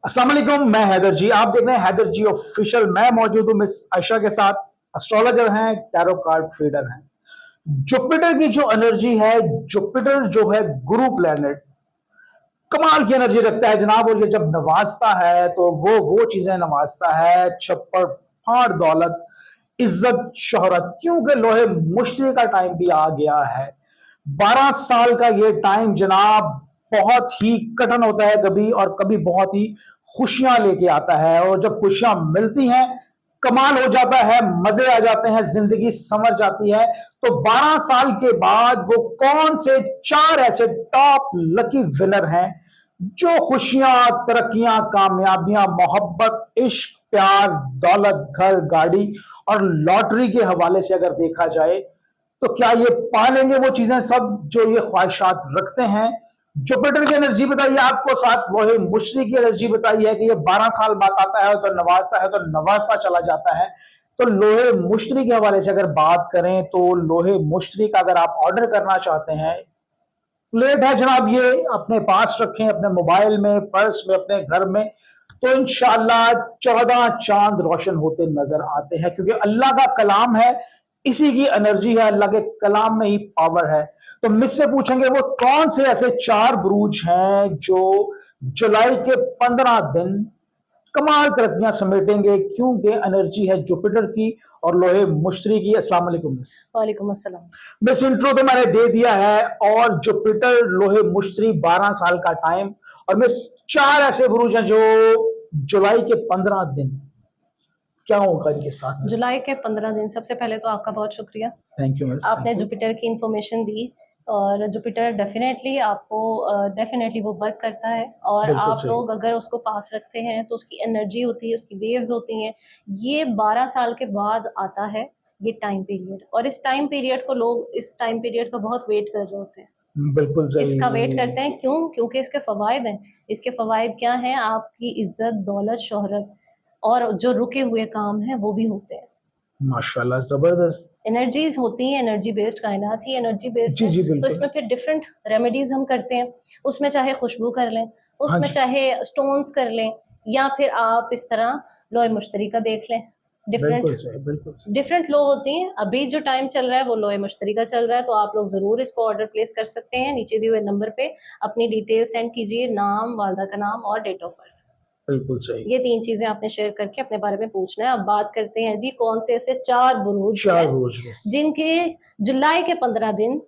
अस्सलाम वालेकुम, मैं हैदर जी। आप देख रहे हैं हैदर जी ऑफिशियल। मैं मौजूद हूँ मिस आयशा के साथ। एस्ट्रोलॉजर हैं, टैरो कार्ड ट्रेडर हैं। जुपिटर की जो एनर्जी है, जुपिटर जो है गुरु प्लेनेट, कमाल की एनर्जी रखता है जनाब। और ये जब नवाजता है तो वो चीजें नवाजता है, छप्पड़ फाड़ दौलत, इज्जत शोहरत। क्योंकि लोहे मुश्तरी का टाइम भी आ गया है। 12 साल का ये टाइम जनाब बहुत ही कठिन होता है कभी, और कभी बहुत ही खुशियां लेके आता है। और जब खुशियां मिलती हैं, कमाल हो जाता है, मजे आ जाते हैं, जिंदगी संवर जाती है। तो 12 साल के बाद वो कौन से 4 ऐसे टॉप लकी विनर हैं जो खुशियां, तरक्कियां, कामयाबियां, मोहब्बत, इश्क, प्यार, दौलत, घर, गाड़ी और लॉटरी के हवाले से अगर देखा जाए तो क्या ये पा लेंगे वो चीजें सब जो ये ख्वाहिशात रखते हैं। जुपिटर की एनर्जी बताइए आपको, साथ वो है मुश्री की एनर्जी बताई है कि ये 12 साल बाद आता है तो नवाजता है, तो नवाजता चला जाता है। तो लोहे मुश्री के हवाले से अगर बात करें तो लोहे मुश्री का अगर आप ऑर्डर करना चाहते हैं, प्लेट है जनाब, ये अपने पास रखें, अपने मोबाइल में, पर्स में, अपने घर में। तो इंशाल्लाह 14 चांद रोशन होते नजर आते हैं, क्योंकि अल्लाह का कलाम है, इसी की एनर्जी है, अल्लाह के कलाम में ही पावर है। तो मुझसे पूछेंगे वो कौन से ऐसे 4 बुरूज हैं जो जुलाई के 15 दिन कमाल तरक्कियां समेटेंगे, क्योंकि एनर्जी है जुपिटर की और लोहे मुश्तरी की। अस्सलाम वालेकुम मिस। वालेकुम अस्सलाम। बस इंट्रो तो मैंने दे दिया है। और जुपिटर लोहे मुश्तरी 12 साल का टाइम, और मैं 4 ऐसे बुरूज हैं जो जुलाई के 15 दिन, क्या होगा इनके साथ में? जुलाई के 15 दिन, सबसे पहले तो आपका बहुत शुक्रिया। Thank you miss. आपने जुपिटर की इंफॉर्मेशन दी, और जुपिटर डेफिनेटली आपको डेफिनेटली वो वर्क करता है। और आप लोग अगर उसको पास रखते हैं तो उसकी एनर्जी होती है, उसकी वेव्स होती हैं। ये 12 साल के बाद आता है ये टाइम पीरियड, और इस टाइम पीरियड को लोग इस टाइम पीरियड का बहुत वेट कर रहे होते हैं। बिल्कुल सही। इसका वेट करते हैं क्यों? क्योंकि इसके फवायद हैं। इसके फवायद क्या हैं? आपकी इज्जत, दौलत, शोहरत, और जो रुके हुए काम हैं वो भी होते हैं। माशाल्लाह, जबरदस्त एनर्जीज होती हैं, एनर्जी बेस्ड कायनात ही एनर्जी बेस्ड जी है। जी तो बिल्कुल। इसमें फिर डिफरेंट रेमेडीज हम करते हैं। उसमें चाहे खुशबू कर लें, हाँ उसमें जी, चाहे स्टोन्स कर लें, या फिर आप इस तरह लोहे मुश्तरी का देख लें। डिफरेंट बिल्कुल सही, बिल्कुल सही। डिफरेंट लो होती हैं। अभी जो टाइम चल रहा है वो लोहे मुश्तरी का चल रहा है, तो आप लोग ज़रूर इसको ऑर्डर प्लेस कर सकते हैं। नीचे दिए हुए नंबर पे अपनी डिटेल सेंड कीजिए, नाम, वालदा का नाम और डेट ऑफ बर्थ। बिल्कुल सही। ये 3 चीज़ें आपने शेयर करके अपने बारे में पूछना है। अब बात करते हैं जी, कौन से ऐसे 4 बुरूज 4 हैं बुरूज बस। जिनके जुलाई के 15 दिन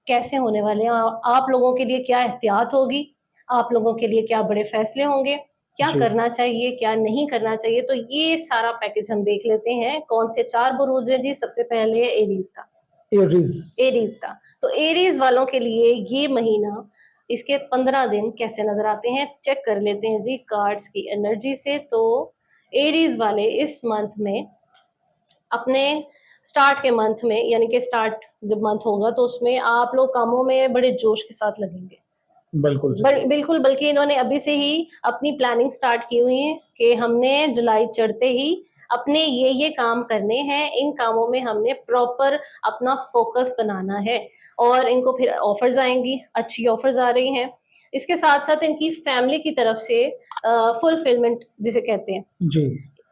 कैसे होने वाले हैं। आप लोगों के लिए क्या एहतियात होगी, आप लोगों के लिए क्या बड़े फैसले होंगे, क्या जी। करना चाहिए, क्या नहीं करना चाहिए। तो ये सारा पैकेज हम देख लेते हैं। कौन से 4 बुरूज हैं जी? सबसे पहले है एरीज का। एरीज। एरीज का, तो एरीज वालों के लिए ये महीना, इसके 15 दिन कैसे नजर आते हैं, चेक कर लेते हैं जी कार्ड्स की एनर्जी से। तो एरीज वाले इस मंथ में अपने स्टार्ट के मंथ में, यानी कि स्टार्ट जब मंथ होगा तो उसमें आप लोग कामों में बड़े जोश के साथ लगेंगे। बिल्कुल सही। बिल्कुल, बल्कि इन्होंने अभी से ही अपनी प्लानिंग स्टार्ट की हुई है कि हमने जुलाई चढ़ते ही अपने ये काम करने हैं, इन कामों में हमने प्रॉपर अपना फोकस बनाना है। और इनको फिर ऑफर्स आएंगी, अच्छी ऑफर्स आ रही हैं। इसके साथ साथ इनकी फैमिली की तरफ से फुलफिलमेंट जिसे कहते हैं, जी।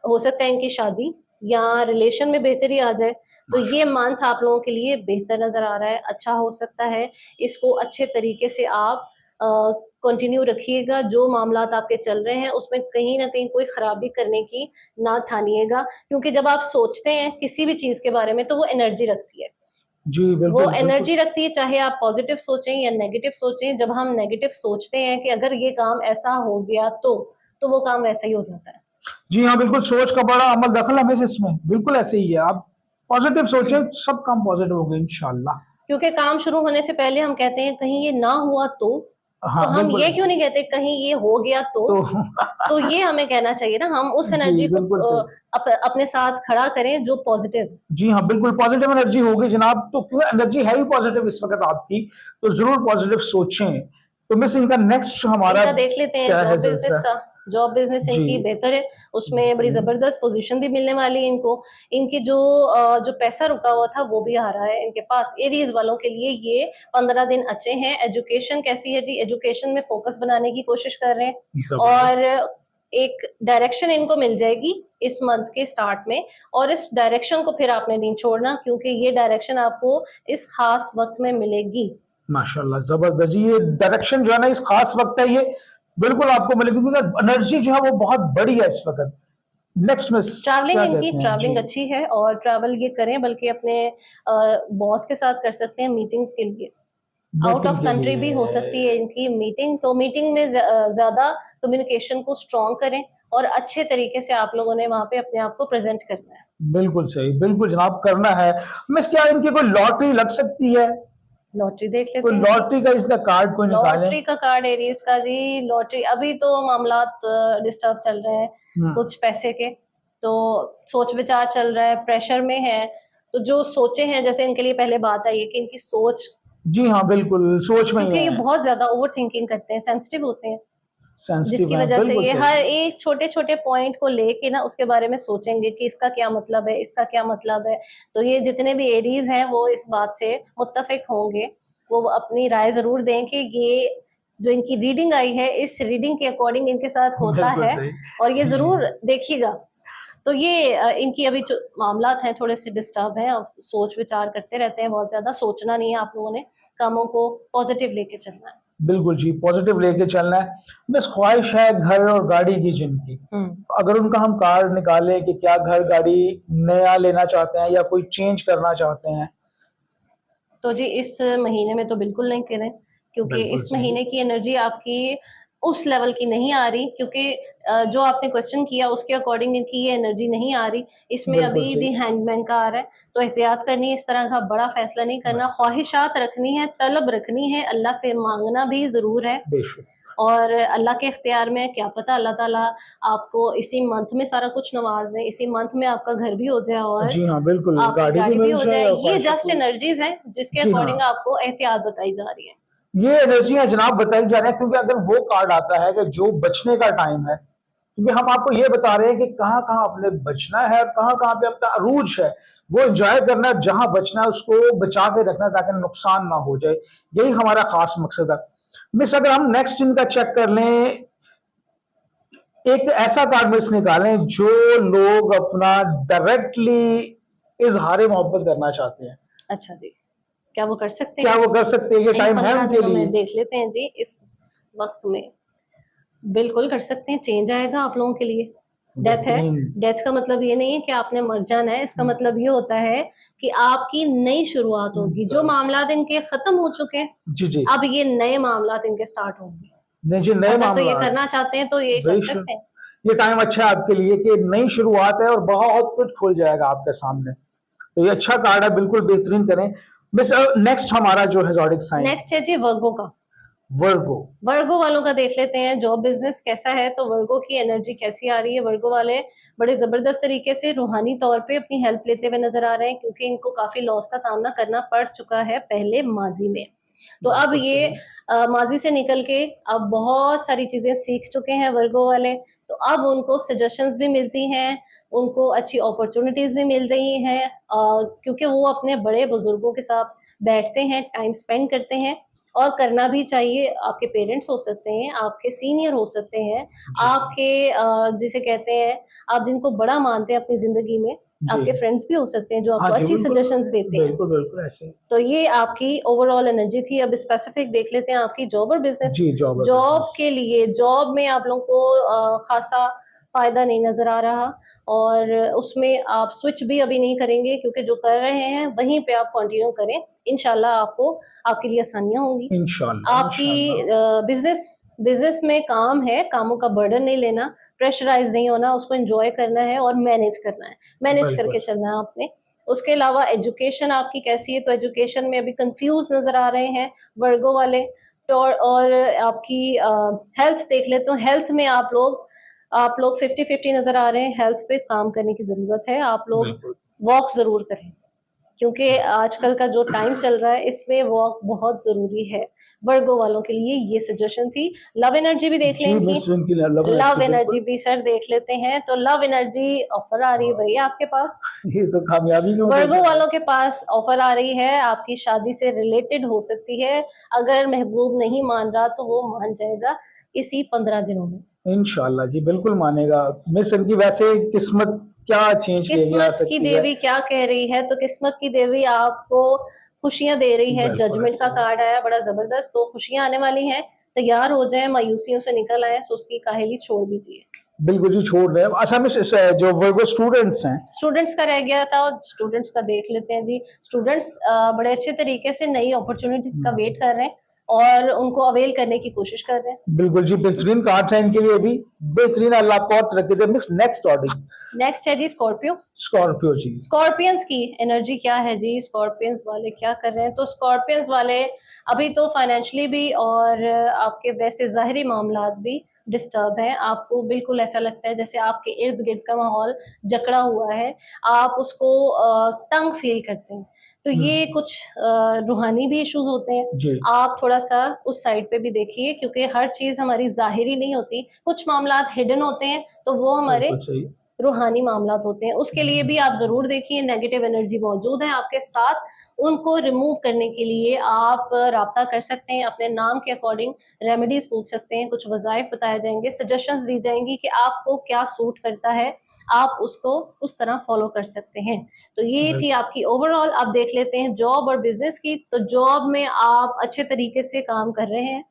हो सकता है इनकी शादी या रिलेशन में बेहतरी आ जाए। तो ये मंथ आप लोगों के लिए बेहतर नजर आ रहा है, अच्छा हो सकता है। इसको अच्छे तरीके से आप कंटिन्यू रखिएगा। जो मामलात आपके चल रहे हैं उसमें कहीं ना कहीं कोई खराबी करने की ना ठानिएगा, क्योंकि जब आप सोचते हैं किसी भी चीज के बारे में तो वो एनर्जी रखती है। जी वो बिल्कुल बिल्कुल। एनर्जी रखती है, चाहे आप पॉजिटिव सोचें या नेगेटिव सोचें। जब हम नेगेटिव सोचते हैं कि अगर ये काम ऐसा हो गया तो वो काम वैसा ही हो जाता है। जी हाँ, बिल्कुल, सोच का बड़ा अमल दखल हमेशा इसमें, बिल्कुल ऐसे ही है। आप पॉजिटिव सोचें, सब काम पॉजिटिव होंगे इंशाल्लाह। क्योंकि काम शुरू होने से पहले हम कहते हैं कहीं ये ना हुआ तो हाँ हम बिल्कुल ये क्यों ऐसे। नहीं कहते कहीं ये हो गया तो तो ये हमें कहना चाहिए ना। हम उस जी एनर्जी को बिल्कुल सही। अपने साथ खड़ा करें जो पॉजिटिव। जी हाँ, बिल्कुल पॉजिटिव एनर्जी होगी जनाब। तो क्यों एनर्जी है ही पॉजिटिव इस वक्त आपकी, तो जरूर पॉजिटिव सोचें। तो मिस इनका नेक्स्ट हमारा इनका देख लेते हैं क्या है जॉब बिजनेस सिलसिला? का। जॉब बिजनेस जी इनकी बेहतर है, उसमें बड़ी बताइए। जबरदस्त पोजीशन भी मिलने वाली है इनको। इनकी जो पैसा रुका हुआ था वो भी आ रहा है इनके पास। एरीज वालों के लिए ये 15 दिन अच्छे हैं। एजुकेशन कैसी है जी? एजुकेशन में फोकस बनाने की कोशिश कर रहे हैं। जबरदस्त। और एक डायरेक्शन इनको मिल जाएगी इस मंथ के स्टार्ट में, और इस डायरेक्शन को फिर आपने नहीं छोड़ना, क्योंकि ये डायरेक्शन आपको इस खास वक्त में मिलेगी। माशाल्लाह, जबरदस्त जी। ये डायरेक्शन जो है ना इस खास वक्त है, ये बिल्कुल आपको मिलेगी क्योंकि एनर्जी जो है वो बहुत बड़ी है इस वक्त। नेक्स्ट मिस ट्रैवलिंग क्या इनकी कहते हैं ट्रैवलिंग जी? अच्छी है, और ट्रैवल ये करें बल्कि अपने बॉस के साथ कर सकते हैं मीटिंग्स के लिए। आउट मीटिंग ऑफ के कंट्री भी हो लिए। सकती है इनकी मीटिंग, तो मीटिंग में ज्यादा कम्युनिकेशन को स्ट्रॉन्ग करें और अच्छे तरीके से आप लोगों ने वहां पे अपने आप को प्रेजेंट करना है। बिल्कुल सही, बिल्कुल जनाब करना है। मिस क्या इनकी कोई लॉटरी लग सकती है? लॉटरी देख कोई लेते हैं जी। लॉटरी का इसका कार्ड कोई निकालें? लॉटरी का कार्ड एरीज का जी, लॉटरी अभी तो मामलात डिस्टर्ब चल रहे हैं हम्म। कुछ पैसे के, तो सोच विचार चल रहा है, प्रेशर में है। तो जो सोचे हैं, जैसे इनके लिए पहले बात आई है कि इनकी सोच, जी हाँ, बिल्कुल सोच में ही क्योंकि ये है। बहुत ज्यादा ओवर थिंकिंग करते हैं, सेंसिटिव होते हैं, जिसकी सेंसिटिव है, वजह से बिल्कुल ये सही। हर एक छोटे छोटे पॉइंट को लेके ना उसके बारे में सोचेंगे कि इसका क्या मतलब है, इसका क्या मतलब है। तो ये जितने भी एरीज हैं वो इस बात से मुत्तफिक होंगे, वो अपनी राय जरूर दें कि ये जो इनकी रीडिंग आई है इस रीडिंग के अकॉर्डिंग इनके साथ होता बिल्कुल है, सही। और ये जरूर देखिएगा। तो ये इनकी अभी जो मामलात हैं थोड़े से डिस्टर्ब हैं, और सोच विचार करते रहते हैं, बहुत ज्यादा सोचना नहीं है आप लोगों ने, कामों को पॉजिटिव लेके चलना है। बिल्कुल जी, पॉजिटिव लेके चलना है। बस ख्वाहिश है घर और गाड़ी की जिनकी, तो अगर उनका हम कार्ड निकालें कि क्या घर गाड़ी नया लेना चाहते हैं या कोई चेंज करना चाहते हैं? तो जी इस महीने में तो बिल्कुल नहीं करें, क्योंकि बिल्कुल इस सही। महीने की एनर्जी आपकी उस लेवल की नहीं आ रही, क्योंकि जो आपने क्वेश्चन किया उसके अकॉर्डिंग इनकी ये एनर्जी नहीं आ रही। इसमें बिल्कुल अभी सही। भी हैंगमैन का आ रहा है, तो एहतियात करनी है, इस तरह का बड़ा फैसला नहीं करना, ख्वाहिशात रखनी है, तलब रखनी है, अल्लाह से मांगना भी जरूर है, बेशक। और अल्लाह के इख्तियार में, क्या पता अल्लाह ताला आपको इसी मंथ में सारा कुछ नवाज दे, इसी मंथ में आपका घर भी हो जाए और जी हाँ, बिल्कुल आपकी गाड़ी भी गाड़ी भी मिल हो जाए जाए। और ये ख्वाहिशें जस्ट पूरी। एनर्जीज हैं जिसके जी अकॉर्डिंग हाँ। आपको एहतियात बताई जा रही है। ये एनर्जियां जनाब बताई जा रही है क्योंकि अगर वो कार्ड आता है कि जो बचने का टाइम है, क्योंकि हम आपको ये बता रहे हैं कि कहाँ कहाँ अपने बचना है और कहाँ कहाँ पे अपना अरूज है वो एंजॉय करना है, जहां बचना है उसको बचा के रखना है ताकि नुकसान ना हो जाए। यही हमारा खास मकसद है। मिस अगर हम नेक्स्ट इनका चेक कर लें, एक ऐसा कार्ड मिस निकालें जो लोग अपना डायरेक्टली इजहार मोहब्बत करना चाहते हैं, अच्छा जी, क्या वो कर सकते क्या हैं? वो कर सकते हैं? ये इन टाइम है 15 उनके दिनों लिए? में देख लेते हैं जी, इस वक्त में बिल्कुल कर सकते हैं, चेंज आएगा आप लोगों के लिए। डेथ है, बेहतरीन। डेथ का मतलब ये नहीं है कि आपने मर जाना है, इसका मतलब ये होता है कि आपकी नई शुरुआत होगी। जो मामलात इनके खत्म हो चुके हैं, जी जी। अब ये नए मामलात इनके स्टार्ट होंगे। नहीं जी, नए अगर तो ये मामला। करना चाहते हैं तो ये कर बेशक, सकते हैं। ये टाइम अच्छा है आपके लिए कि नई शुरुआत है और बहुत कुछ खुल जाएगा आपके सामने। तो ये अच्छा कार्ड है, बिल्कुल बेहतरीन करें। बस नेक्स्ट हमारा जो है ज़ोडिक साइन नेक्स्ट है जी वर्गो का। वर्गो। वर्गो वालों का देख लेते हैं जॉब बिजनेस कैसा है, तो वर्गो की एनर्जी कैसी आ रही है। वर्गो वाले बड़े जबरदस्त तरीके से रूहानी तौर पे अपनी हेल्प लेते हुए नजर आ रहे हैं, क्योंकि इनको काफी लॉस का सामना करना पड़ चुका है पहले माजी में। तो अब बिल्कुल ये सही। माजी से निकल के अब बहुत सारी चीजें सीख चुके हैं वर्गो वाले। तो अब उनको सजेशंस भी मिलती हैं, उनको अच्छी अपॉर्चुनिटीज भी मिल रही हैं, क्योंकि वो अपने बड़े बुजुर्गों के साथ बैठते हैं, टाइम स्पेंड करते हैं, और करना भी चाहिए। आपके पेरेंट्स हो सकते हैं, आपके सीनियर हो सकते हैं, जी आपके जिसे कहते हैं, आप जिनको बड़ा मानते हैं अपनी जिंदगी में, जी। आपके फ्रेंड्स भी हो सकते हैं जो हाँ आपको जी, अच्छी बिल्कुल सजेशंस देते हैं। बिल्कुल बिल्कुल ऐसे ही। तो ये आपकी ओवरऑल एनर्जी थी। अब स्पेसिफिक देख लेते हैं आपकी जॉब और बिजनेस। जी, जॉब और जॉब बिजनेस। के लिए, जॉब में आप लोगों को खासा फायदा नहीं नजर आ रहा, और उसमें आप स्विच भी अभी नहीं करेंगे, क्योंकि जो कर रहे हैं वहीं पे आप कंटिन्यू करें। इंशाल्लाह आपको, आपके लिए आसानियां होंगी। इंशाल्लाह आपकी इंशाल्लाह। बिजनेस बिजनेस में काम है, कामों का बर्डन नहीं लेना, प्रेशराइज नहीं होना, उसको एंजॉय करना है और मैनेज करना है, मैनेज बिल्कुल। करके चलना है आपने। उसके अलावा एजुकेशन आपकी कैसी है, तो एजुकेशन में अभी कंफ्यूज नजर आ रहे हैं वर्गो वाले। तो और आपकी हेल्थ देख लेते हो, हेल्थ में आप लोग 50-50 नजर आ रहे हैं। हेल्थ पे काम करने की जरूरत है, आप लोग बिल्कुल। वॉक जरूर करें, क्योंकि आजकल का जो टाइम चल रहा है इसमें वॉक बहुत जरूरी है। वर्गो वालों के लिए ये सजेशन थी। लव एनर्जी भी देख लें जी इनकी। मिस उनकी लव लव एनर्जी एनर्जी बिल्कुल। भी सर देख लेते हैं, तो लव एनर्जी ऑफर आ रही है भैया आपके पास। ये तो कामयाबी का वर्गो मतलब है। वालों के पास ऑफर आ रही है, आपकी शादी से रिलेटेड हो सकती है। अगर महबूब नहीं मान रहा तो वो मान जाएगा इसी 15 दिनों में। इंशाल्लाह जी बिल्कुल मानेगा। मिस इनकी वैसे किस्मत क्या चेंज की जा किस्मत की सकती है? देवी क्या कह रही है, तो किस्मत की देवी आपको खुशियां दे रही है। बिल्कुल जजमेंट ऐसे का ही। कार्ड आया बड़ा जबरदस्त, तो खुशियां आने वाली हैं। तैयार हो जाएं, मायूसियों से निकल आए, सुस्ती काहेली छोड़ दीजिए। बिल्कुल जी छोड़ रहे हैं। अच्छा मिस जो वर्गो स्टूडेंट्स हैं। स्टूडेंट्स का रह गया था, और स्टूडेंट्स का देख लेते हैं जी। स्टूडेंट्स बड़े अच्छे तरीके से नई अपॉर्चुनिटीज का वेट कर रहे हैं और उनको अवेल करने की कोशिश कर रहे हैं। बिल्कुल जी बेहतरीन कार्ड है इनके लिए भी। बेहतरीन, अल्लाह आपको और तरक्की दे। मिस नेक्स्ट ऑडियो नेक्स्ट है जी स्कॉर्पियो। स्कॉर्पियो जी। स्कॉर्पियंस की एनर्जी क्या है जी, स्कॉर्पियंस वाले क्या कर रहे हैं? तो स्कॉर्पियंस वाले अभी तो फाइनेंशियली भी और आपके वैसे ज़ाहिरी मामलात भी डिस्टर्ब हैं। आपको बिल्कुल ऐसा लगता है जैसे आपके इर्द-गिर्द का माहौल जकड़ा हुआ है। आप उसको तंग फ़ील करते हैं। तो ये कुछ रूहानी भी इश्यूज़ होते हैं। जी आप थोड़ा-सा उस साइड पे भी देखिए, क्योंकि हर चीज़ हमारी ज़ाहिरी नहीं होती। कुछ मामलात हिडन होते हैं, तो वो हमारे बिल्कुल सही। रूहानी मामलात होते हैं। उसके लिए भी आप ज़रूर देखिए, नेगेटिव एनर्जी मौजूद है आपके साथ। उनको रिमूव करने के लिए आप राब्ता कर सकते हैं, अपने नाम के अकॉर्डिंग रेमेडीज़ पूछ सकते हैं, कुछ वज़ाइफ बताए जाएँगे, सजेशंस दी जाएँगी कि आपको क्या सूट करता है, आप उसको उस तरह फ़ॉलो कर सकते हैं। तो ये थी बिल्कुल आपकी ओवरऑल। अब देख लेते हैं जॉब और बिज़नेस की। तो जॉब में आप अच्छे तरीके से काम कर रहे हैं।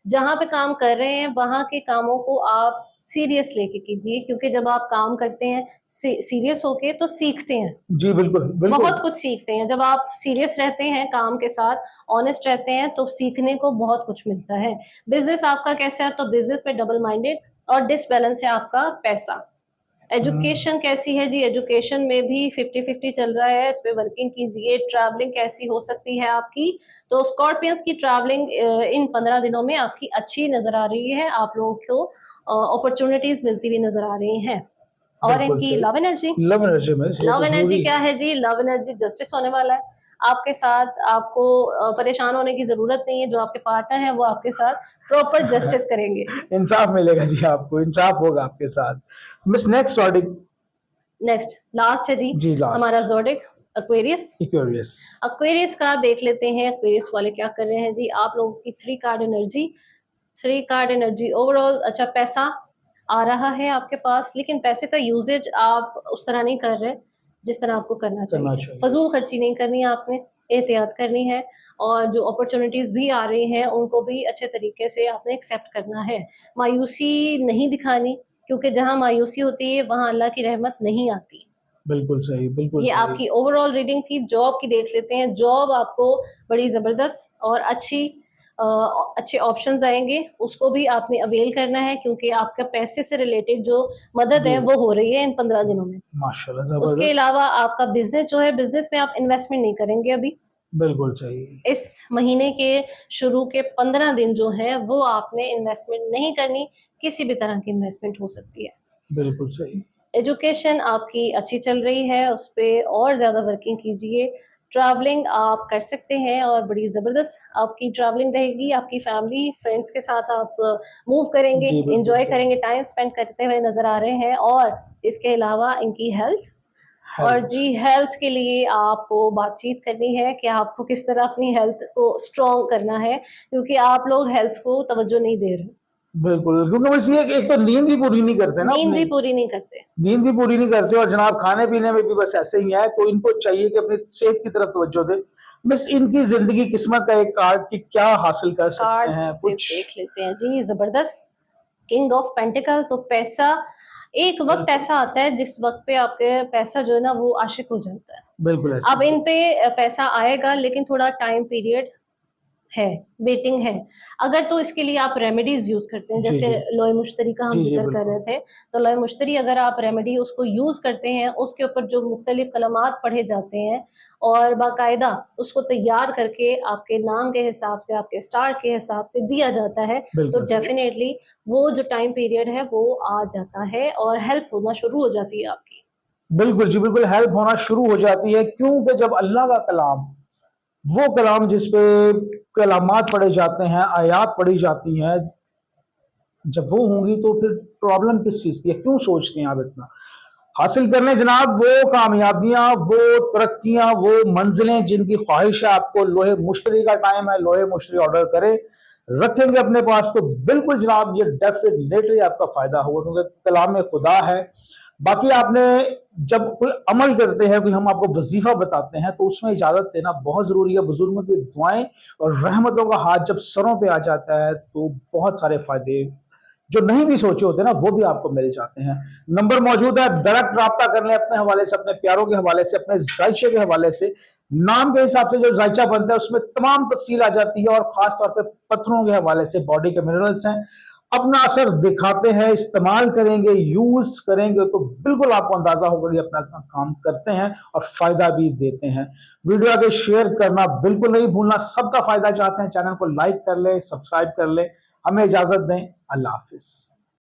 जहाँ पे काम कर रहे हैं, वहाँ के कामों को आप सीरियस लेके कीजिए, क्योंकि जब आप काम करते हैं सीरियस होके, तो सीखते हैं, जी बिल्कुल बिल्कुल। बहुत कुछ सीखते हैं। जब आप सीरियस रहते हैं काम के साथ, ऑनेस्ट रहते हैं, तो सीखने को बहुत कुछ मिलता है। बिज़नेस आपका कैसा है? तो बिज़नेस में डबल माइंडेड और डिसबैलेंस है आपका पैसा। एजुकेशन कैसी है जी? एजुकेशन में भी 50-50 चल रहा है, इस पे वर्किंग कीजिए। ट्रैवलिंग कैसी हो सकती है आपकी? तो स्कॉर्पियंस की ट्रैवलिंग इन 15 दिनों में आपकी अच्छी नज़र आ रही है। आप लोगों को अपॉर्च्युनिटीज़ मिलती हुई नज़र आ रही हैं। और बिल्कुल इनकी सही। लव एनर्जी, लव एनर्जी में ये लव तो एनर्जी जरूरी क्या है। है जी? लव एनर्जी जस्टिस होने वाला है आपके साथ। आपको परेशान होने की ज़रूरत नहीं है। जो आपके पार्टनर हैं, वो आपके साथ प्रॉपर जस्टिस करेंगे। इंसाफ मिलेगा जी, आपको इंसाफ होगा आपके साथ। Miss next audio next last है जी जी हमारा last zodiac Aquarius. Aquarius. Aquarius का देख लेते हैं, एक्वेरियस वाले क्या कर रहे हैं जी। आप लोगों की 3 card energy, 3 card energy overall. अच्छा, पैसा आ रहा है आपके पास, लेकिन पैसे का यूजेज आप उस तरह नहीं कर रहे जिस तरह आपको करना करना चाहिए। चाहिए। फजूल खर्ची नहीं करनी है आपने, एहतियात करनी है। और जो अपॉर्चुनिटीज़ भी आ रही हैं, उनको भी अच्छे तरीके से आपने एक्सेप्ट करना है। मायूसी नहीं दिखानी, क्योंकि जहाँ मायूसी होती है, वहाँ अल्लाह की रहमत नहीं आती। बिल्कुल सही बिल्कुल ये सही। आपकी ओवरऑल रीडिंग थी। जॉब की देख लेते हैं। जॉब आपको बड़ी ज़बरदस्त और अच्छे ऑप्शंस आएँगे, उसको भी आपने अवेल करना है, क्योंकि आपका पैसे से रिलेटेड जो मदद जी है, वो हो रही है इन 15 दिनों में। माशाल्लाह उसके जबरदस्त। अलावा आपका बिज़नेस जो है, बिज़नेस में आप इन्वेस्टमेंट नहीं करेंगे अभी। बिल्कुल सही। इस महीने के शुरू के 15 दिन जो हैं, वो आपने इन्वेस्टमेंट नहीं करनी। किसी भी तरह की इन्वेस्टमेंट हो सकती है। बिल्कुल सही। एजुकेशन आपकी अच्छी चल रही है, उस पे और ज़्यादा वर्किंग कीजिए। ट्रैवलिंग आप कर सकते हैं और बड़ी ज़बरदस्त आपकी ट्रैवलिंग रहेगी। आपकी फैमिली, फ्रेंड्स के साथ आप मूव करेंगे, जी बिल्कुल एन्जॉय सही। करेंगे, टाइम स्पेंड करते हुए नज़र आ रहे हैं। और इसके अलावा इनकी हेल्थ, और हेल्थ। जी हेल्थ के लिए आपको बातचीत करनी है कि आपको किस तरह अपनी हेल्थ को स्ट्रॉन्ग करना है, क्योंकि आप लोग हेल्थ को तवज्जो नहीं दे रहे। बिल्कुल क्योंकि बस ये एक तो नींद भी पूरी नहीं करते ना नींद अपनी। भी पूरी नहीं करते। नींद भी पूरी नहीं करते और जनाब खाने पीने में भी बस ऐसे ही है, तो इनको चाहिए कि अपनी सेहत की तरफ तवज्जो दें। बस इनकी जिंदगी किस्मत का एक कार्ड की क्या हासिल कर सकते कार्ड्स हैं से कुछ। देख लेते हैं जी। ज़बरदस्त किंग ऑफ पेंटिकल। तो पैसा, एक वक़्त बिल्कुल ऐसा आता है जिस वक़्त पे आपके पैसा जो है ना, वो आशिक हो जाता है। बिल्कुल ऐसे अब ही इन पे पैसा आएगा, लेकिन थोड़ा टाइम पीरियड है, वेटिंग है। अगर तो इसके लिए आप रेमेडीज़ यूज़ करते हैं, जी जैसे जी लोए मुश्तरी का हम जी जी ज़िक्र कर बिल्कुल। रहे थे, तो लोए मुश्तरी अगर आप रेमेडी उसको यूज़ करते हैं, उसके ऊपर जो मुख्तलिफ कलमात पढ़े जाते हैं और बाकायदा उसको तैयार करके आपके नाम के हिसाब से, आपके स्टार के हिसाब से दिया जाता है, तो बिल्कुल सही। डेफ़िनेटली वो जो टाइम पीरियड है, वो आ जाता है और हेल्प होना शुरू हो जाती है आपकी। बिल्कुल जी बिल्कुल हेल्प होना शुरू हो जाती है, क्योंकि जब अल्लाह का कलाम, वो कलाम जिस पे कलामात पढ़े जाते हैं, आयात पढ़ी जाती हैं, जब वो होंगी तो फिर प्रॉब्लम किस चीज की है? क्यों सोचते हैं आप इतना? हासिल करने जनाब वो कामयाबियां, वो तरक्कियां, वो मंजिलें जिनकी ख्वाहिश है। आपको लोहे मुश्तरी का टाइम है, लोहे मुश्तरी ऑर्डर करें। रखेंगे अपने पास तो बिल्कुल जनाब ये डेफिनेटली आपका फायदा होगा, क्योंकि कलाम खुदा है। बाकी आपने जब कोई अमल करते हैं, कोई हम आपको वजीफा बताते हैं, तो उसमें इजाजत देना बहुत जरूरी है। बुजुर्गों की दुआएं और रहमतों का हाथ जब सरों पे आ जाता है तो बहुत सारे फायदे जो नहीं भी सोचे होते ना वो भी आपको मिल जाते हैं। नंबर मौजूद है, डायरेक्ट राब्ता कर लें अपने हवाले से, अपने प्यारों के हवाले से, अपने जायचे के हवाले से। नाम के हिसाब से जो जायचा बनता है उसमें तमाम तफसील आ जाती है, और खास तौर पे पत्थरों के हवाले से बॉडी के मिनरल्स हैं, अपना असर दिखाते हैं। इस्तेमाल करेंगे, यूज करेंगे तो बिल्कुल आपको अंदाजा होगा कि अपना काम करते हैं और फायदा भी देते हैं। वीडियो आगे शेयर करना बिल्कुल नहीं भूलना, सबका फायदा चाहते हैं। चैनल को लाइक कर ले, सब्सक्राइब कर ले। हमें इजाजत दें, अल्लाह हाफिज।